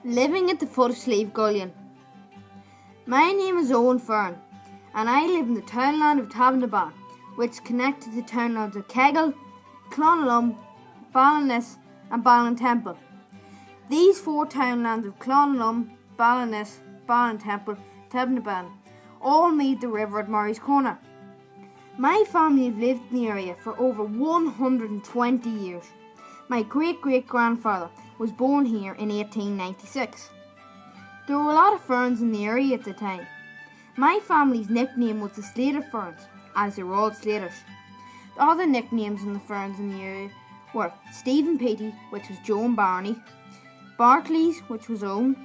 Living at the foot of Slieve Gullion. My name is Owen Fern, and I live in the townland of Tabnaban, which is connected to the townlands of Kegel, Clonalum, Balliness and Ballintemple. These four townlands of Clonalum, Balliness, Ballintemple, Tabnaban all meet the river at Murray's Corner. My family have lived in the area for over 120 years. My great-great-grandfather was born here in 1896. There were a lot of ferns in the area at the time. My family's nickname was the Slater Ferns, as they were all Slaters. The other nicknames in the ferns in the area were Stephen Petey, which was Joe and Barney, Barclays, which was Owen,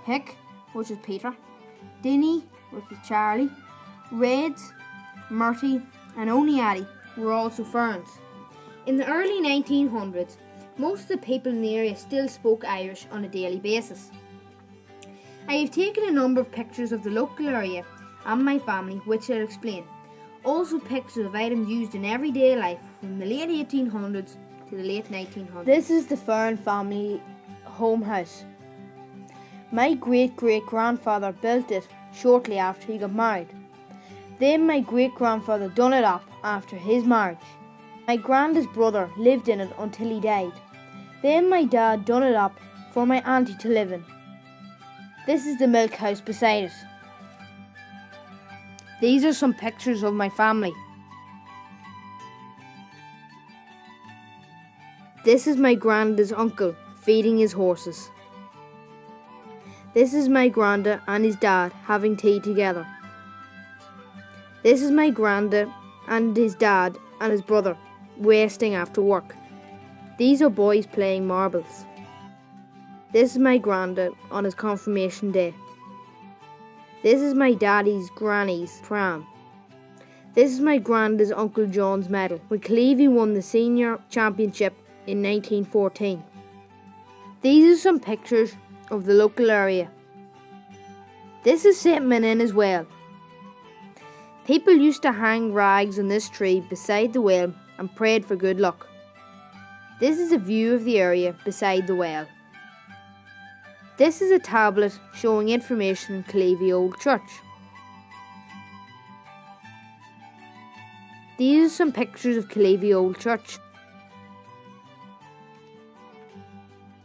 Hick, which was Peter, Dinny, which was Charlie, Reds, Murty and Oniaddy were also ferns. In the early 1900s, most of the people in the area still spoke Irish on a daily basis. I have taken a number of pictures of the local area and my family, which I'll explain. Also pictures of items used in everyday life from the late 1800s to the late 1900s. This is the Fern family home house. My great-great-grandfather built it shortly after he got married. Then my great-grandfather done it up after his marriage. My granddad's brother lived in it until he died. Then my dad done it up for my auntie to live in. This is the milk house beside it. These are some pictures of my family. This is my granddad's uncle feeding his horses. This is my granda and his dad having tea together. This is my granda and his dad and his brother resting after work. These are boys playing marbles. This is my granda on his confirmation day. This is my daddy's granny's pram. This is my granda's Uncle John's medal when Clevie won the senior championship in 1914. These are some pictures of the local area. This is St.Mary as well. People used to hang rags on this tree beside the well and prayed for good luck. This is a view of the area beside the well. This is a tablet showing information in Clevie Old Church. These are some pictures of Clevie Old Church.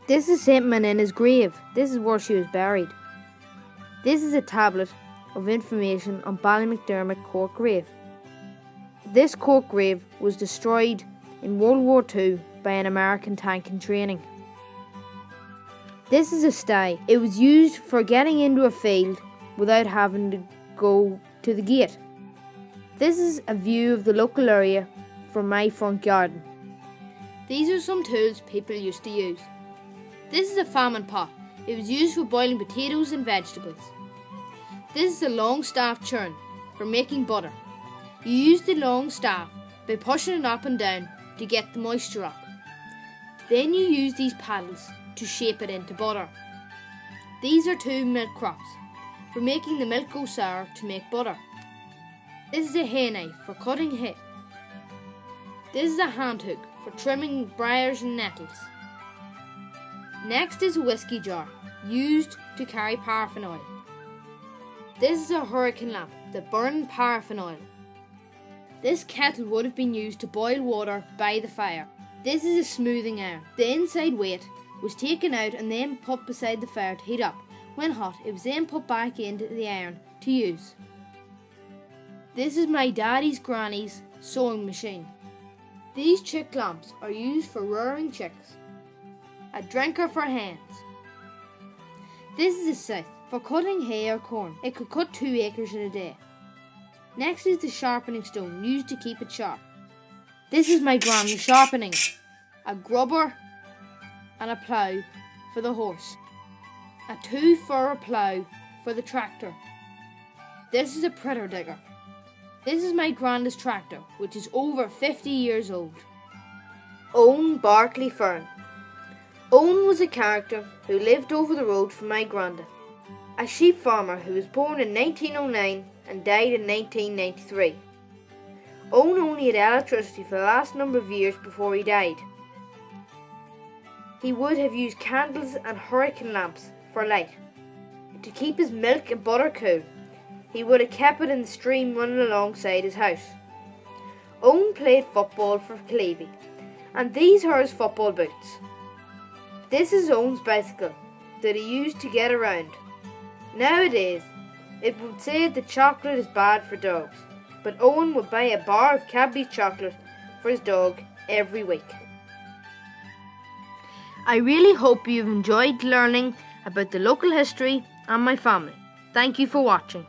This is St. Mary's grave. This is where she was buried. This is a tablet of information on Ballymcdermott Cork grave. This Cork grave was destroyed in World War II by an American tank in training. This is a stye. It was used for getting into a field without having to go to the gate. This is a view of the local area from my front garden. These are some tools people used to use. This is a famine pot. It was used for boiling potatoes and vegetables. This is a long staff churn for making butter. You use the long staff by pushing it up and down to get the moisture up. Then you use these paddles to shape it into butter. These are two milk crops for making the milk go sour to make butter. This is a hay knife for cutting hay. This is a hand hook for trimming briars and nettles. Next is a whiskey jar used to carry paraffin oil. This is a hurricane lamp that burned paraffin oil. This kettle would have been used to boil water by the fire. This is a smoothing iron. The inside weight was taken out and then put beside the fire to heat up. When hot, it was then put back into the iron to use. This is my daddy's granny's sewing machine. These chick lamps are used for rearing chicks. A drinker for hens. This is a scythe for cutting hay or corn. It could cut 2 acres in a day. Next is the sharpening stone used to keep it sharp. This is my granny's sharpening. A grubber and a plough for the horse. A 2-furrow plough for the tractor. This is a pritter digger. This is my granddad's tractor, which is over 50 years old. Owen Barclay Fern. Owen was a character who lived over the road from my granda, a sheep farmer who was born in 1909 and died in 1993. Owen only had electricity for the last number of years before he died. He would have used candles and hurricane lamps for for light. To keep his milk and butter cool, he would have kept it in the stream running alongside his house. Owen played football for Cleavey, and these are his football boots. This is Owen's bicycle that he used to get around. Nowadays, it would say that chocolate is bad for dogs, but Owen would buy a bar of Cadbury chocolate for his dog every week. I really hope you've enjoyed learning about the local history and my family. Thank you for watching.